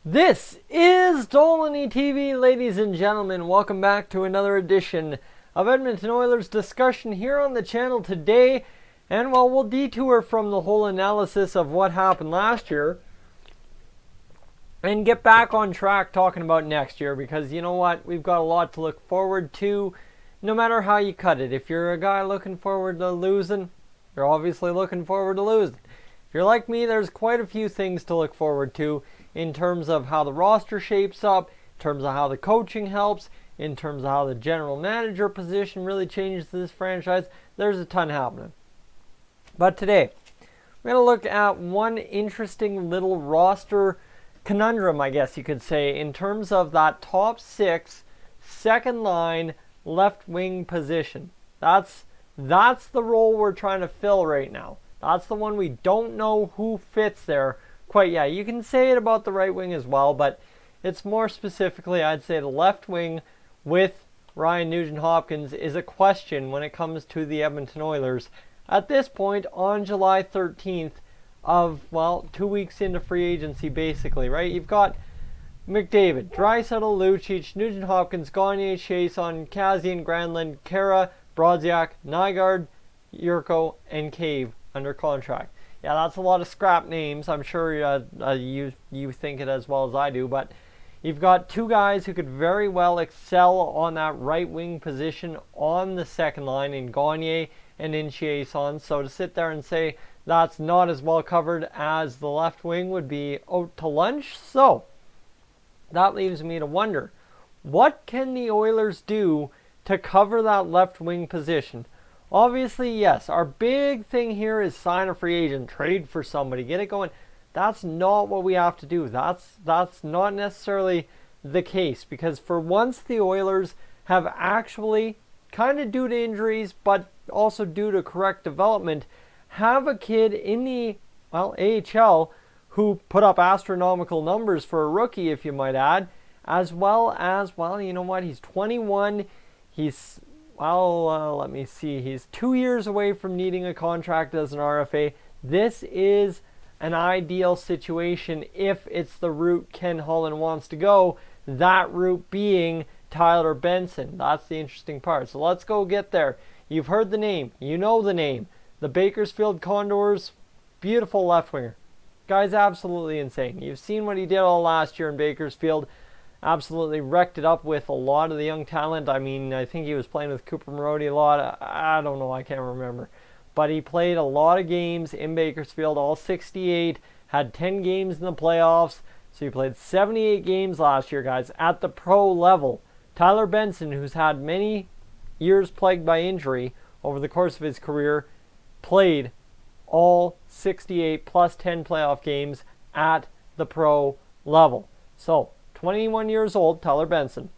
This is Dolynny TV, ladies and gentlemen. Welcome back to another edition of Edmonton Oilers discussion here on the channel today. And while we'll detour from the whole analysis of what happened last year and get back on track talking about next year, because you know what? We've got a lot to look forward to no matter how you cut it. If you're a guy looking forward to losing, you're obviously looking forward to losing. If you're like me, there's quite a few things to look forward to in terms of how the roster shapes up, in terms of how the coaching helps, in terms of how the general manager position really changes this franchise. There's a ton happening. But today, we're going to look at one interesting little roster conundrum, I guess you could say, in terms of that top six, second line, left wing position. That's the role we're trying to fill right now. That's the one we don't know who fits there quite yet. You can say it about the right wing as well, but it's more specifically, I'd say the left wing with Ryan Nugent-Hopkins is a question when it comes to the Edmonton Oilers at this point on July 13th of, 2 weeks into free agency basically, right? You've got McDavid, Draisaitl, Lucic, Nugent-Hopkins, Gagner, Chiasson, Kassian, Granlund, Kara, Brodziak, Nygaard, Yurko, and Cave under contract. Yeah, that's a lot of scrap names. I'm sure you think it as well as I do, but you've got two guys who could very well excel on that right wing position on the second line in Gagner and in Chiasson. So to sit there and say that's not as well covered as the left wing would be out to lunch. So that leaves me to wonder, what can the Oilers do to cover that left wing position? Obviously, yes, our big thing here is sign a free agent, trade for somebody, get it going. That's not what we have to do. That's not necessarily the case, because for once the Oilers have actually, kind of due to injuries, but also due to correct development, have a kid in the, AHL who put up astronomical numbers for a rookie, if you might add, as well as, you know what, he's 21, he's... let me see. He's 2 years away from needing a contract as an RFA. This is an ideal situation if it's the route Ken Holland wants to go. That route being Tyler Benson. That's the interesting part. So let's go get there. You've heard the name. You know the name. The Bakersfield Condors. Beautiful left winger. Guy's absolutely insane. You've seen what he did all last year in Bakersfield. Absolutely wrecked it up with a lot of the young talent. I mean, I think he was playing with Cooper Marody a lot. I don't know, I can't remember. But he played a lot of games in Bakersfield, all 68, had 10 games in the playoffs. So he played 78 games last year, guys, at the pro level. Tyler Benson, who's had many years plagued by injury over the course of his career, played all 68 plus 10 playoff games at the pro level. So 21 years old, Tyler Benson.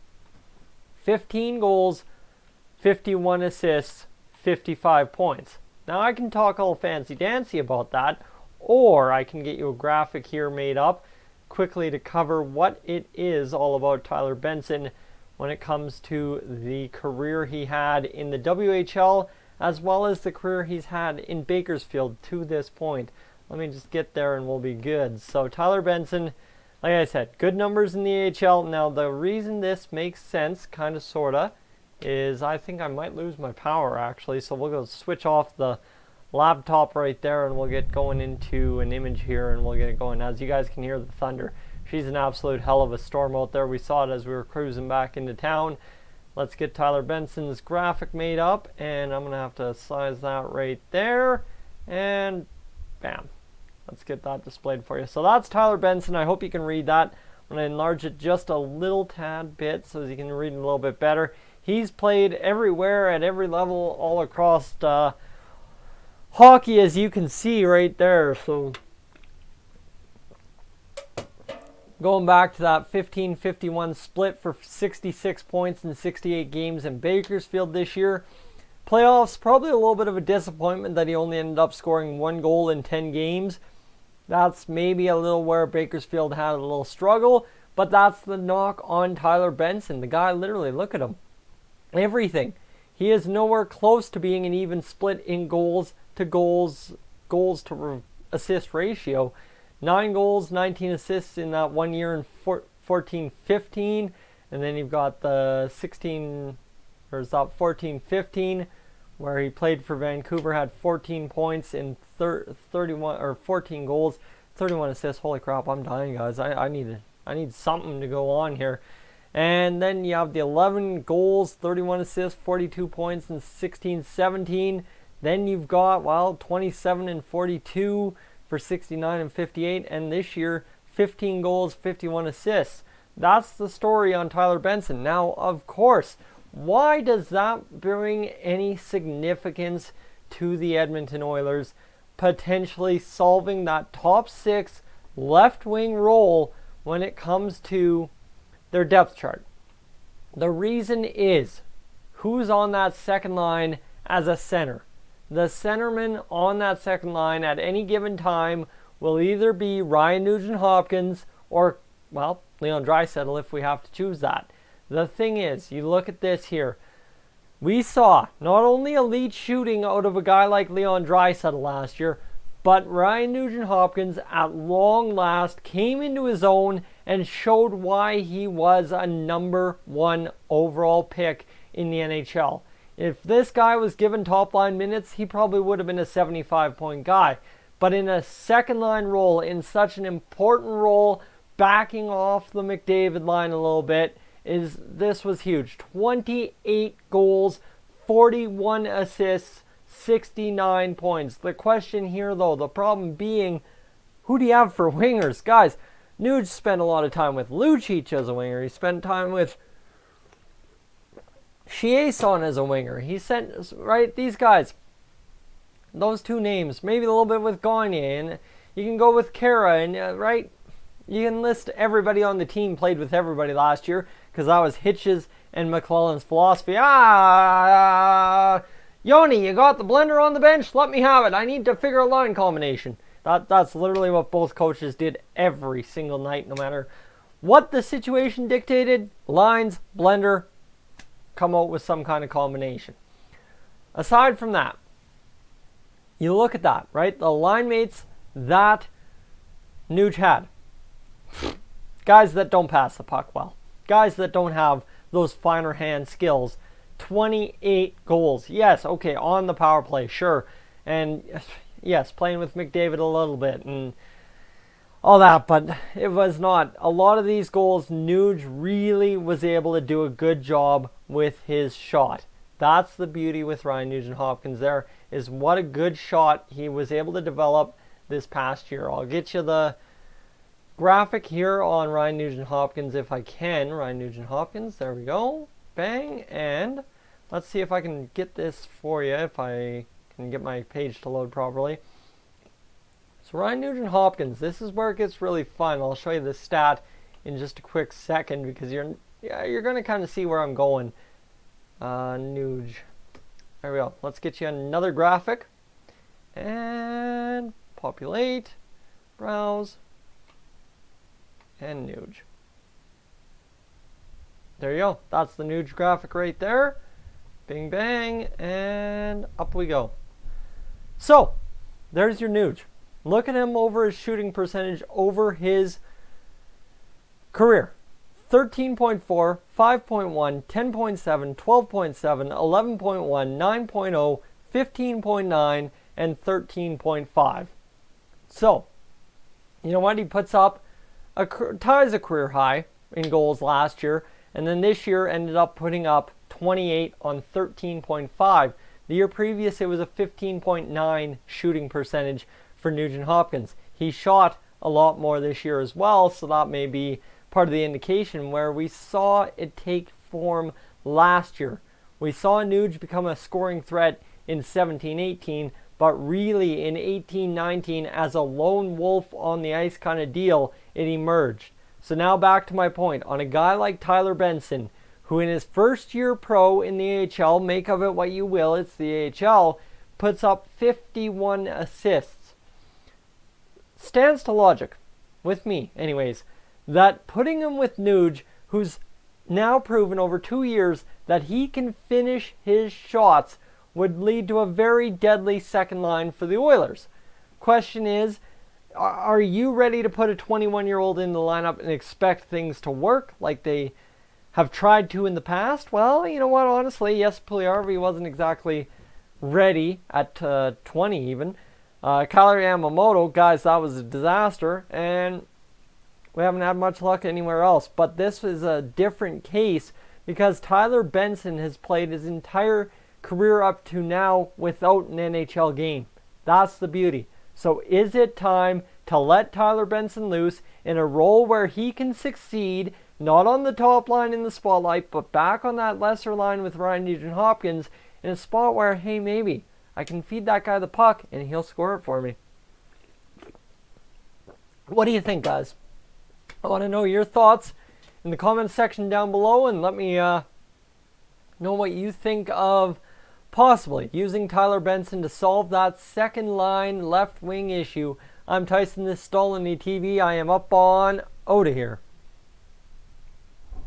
15 goals, 51 assists, 55 points. Now I can talk all fancy-dancy about that, or I can get you a graphic here made up quickly to cover what it is all about Tyler Benson when it comes to the career he had in the WHL as well as the career he's had in Bakersfield to this point. Let me just get there and we'll be good. So Tyler Benson, like I said, good numbers in the AHL. Now, the reason this makes sense, kind of, sort of, is I think I might lose my power, actually. So we'll go switch off the laptop right there, and we'll get going into an image here, and we'll get it going. As you guys can hear the thunder, she's an absolute hell of a storm out there. We saw it as we were cruising back into town. Let's get Tyler Benson's graphic made up, and I'm going to have to size that right there, and bam. Let's get that displayed for you. So that's Tyler Benson. I hope you can read that. I'm going to enlarge it just a little tad bit so you can read it a little bit better. He's played everywhere at every level all across hockey, as you can see right there. So going back to that 15-51 split for 66 points in 68 games in Bakersfield this year. Playoffs, probably a little bit of a disappointment that he only ended up scoring 1 goal in 10 games. That's maybe a little where Bakersfield had a little struggle, but that's the knock on Tyler Benson. The guy, literally, look at him. Everything. He is nowhere close to being an even split in goals to assist ratio. 9 goals, 19 assists in that 1 year in 14-15. And then you've got the 16, or is that 14-15, where he played for Vancouver, had 14 points in 31 or 14 goals, 31 assists. Holy crap, I'm dying, guys. I need something to go on here. And then you have the 11 goals, 31 assists, 42 points in 16-17. Then you've got, well, 27 and 42 for 69 and 58. And this year, 15 goals, 51 assists. That's the story on Tyler Benson. Now, of course, why does that bring any significance to the Edmonton Oilers potentially solving that top 6 left wing role when it comes to their depth chart? The reason is, who's on that second line as a center? The centerman on that second line at any given time will either be Ryan Nugent-Hopkins or, well, Leon Draisaitl if we have to choose that. The thing is, you look at this here. We saw not only elite shooting out of a guy like Leon Draisaitl last year, but Ryan Nugent-Hopkins at long last came into his own and showed why he was a number 1 overall pick in the NHL. If this guy was given top line minutes, he probably would have been a 75-point guy. But in a second line role, in such an important role, backing off the McDavid line a little bit, this was huge. 28 goals, 41 assists, 69 points. The question here, though, the problem being, who do you have for wingers? Guys, Nuge spent a lot of time with Lucic as a winger. He spent time with Chiasson as a winger. He sent, right, these guys, those two names, maybe a little bit with Gagne, and you can go with Kara, and right, you can list everybody on the team played with everybody last year, because that was Hitch's and McClellan's philosophy. Yoni, you got the blender on the bench? Let me have it. I need to figure a line combination. That's literally what both coaches did every single night, no matter what the situation dictated. Lines, blender, come out with some kind of combination. Aside from that, you look at that, right? The line mates that Nuge had. Guys that don't pass the puck well. Guys that don't have those finer hand skills. 28 goals. Yes, okay, on the power play, sure. And yes, playing with McDavid a little bit and all that, but it was not. A lot of these goals, Nuge really was able to do a good job with his shot. That's the beauty with Ryan Nugent-Hopkins there, is what a good shot he was able to develop this past year. I'll get you the graphic here on Ryan Nugent-Hopkins if I can. Ryan Nugent-Hopkins, there we go. Bang, and let's see if I can get this for you, if I can get my page to load properly. So Ryan Nugent-Hopkins, this is where it gets really fun. I'll show you the stat in just a quick second because you're going to kind of see where I'm going. Nuge. There we go. Let's get you another graphic. And populate, browse, and Nuge. There you go. That's the Nuge graphic right there. Bing bang, and up we go. So, there's your Nuge. Look at him over his shooting percentage over his career. 13.4, 5.1, 10.7, 12.7, 11.1, 9.0, 15.9, and 13.5. So, you know what? He puts up, ties a career high in goals last year, and then this year ended up putting up 28 on 13.5. The year previous, it was a 15.9 shooting percentage for Nugent-Hopkins. He shot a lot more this year as well, so that may be part of the indication where we saw it take form last year. We saw Nuge become a scoring threat in 17-18, but really in 18-19 as a lone wolf on the ice kind of deal, it emerged. So now back to my point, on a guy like Tyler Benson, who in his first year pro in the AHL, make of it what you will, it's the AHL, puts up 51 assists. Stands to logic, with me anyways, that putting him with Nuge, who's now proven over 2 years that he can finish his shots, would lead to a very deadly second line for the Oilers. Question is, Are you ready to put a 21-year-old in the lineup and expect things to work like they have tried to in the past? Well, you know what, honestly, yes, Puljujarvi wasn't exactly ready at 20 even. Kailer Yamamoto, guys, that was a disaster, and we haven't had much luck anywhere else. But this is a different case because Tyler Benson has played his entire career up to now without an NHL game. That's the beauty. So is it time to let Tyler Benson loose in a role where he can succeed, not on the top line in the spotlight, but back on that lesser line with Ryan Nugent-Hopkins in a spot where, hey, maybe I can feed that guy the puck and he'll score it for me. What do you think, guys? I want to know your thoughts in the comments section down below, and let me know what you think of possibly using Tyler Benson to solve that second line left wing issue. I'm Tyson, this is Dolynny TV. I am up on out of here.